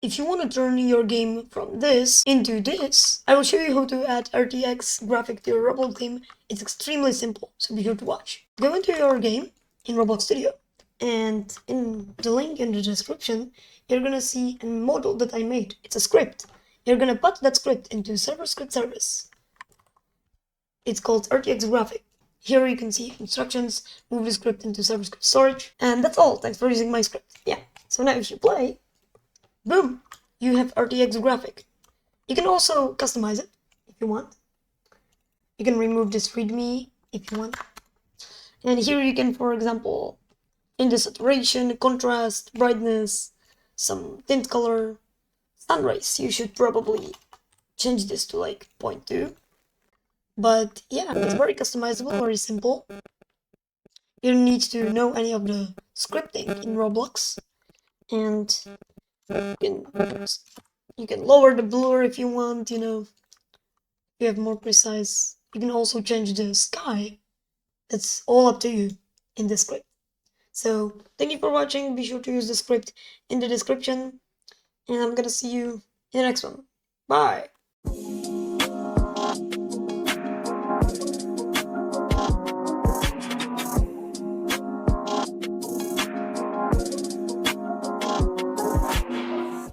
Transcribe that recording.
If you want to turn your game from this into this, I will show you how to add RTX graphic to your Roblox game. It's extremely simple, so be sure to watch. Go into your game in Roblox Studio, and in the link in the description, you're gonna see a model that I made. It's a script. You're gonna put that script into server script service. It's called RTX graphic. Here you can see instructions, move the script into server script storage, and that's all. Thanks for using my script. Yeah. So now if you play, boom, you have RTX graphic. You can also customize it if you want. You can remove this readme if you want. And here you can, for example, in the saturation, contrast, brightness, some tint color, sun rays. You should probably change this to like 0.2. But yeah, it's very customizable, very simple. You don't need to know any of the scripting in Roblox. And you can lower the blur if you want, if you have more precise. You can also change the sky. That's all up to you in the script. So thank you for watching. Be sure to use the script in the description. And I'm gonna see you in the next one. Bye!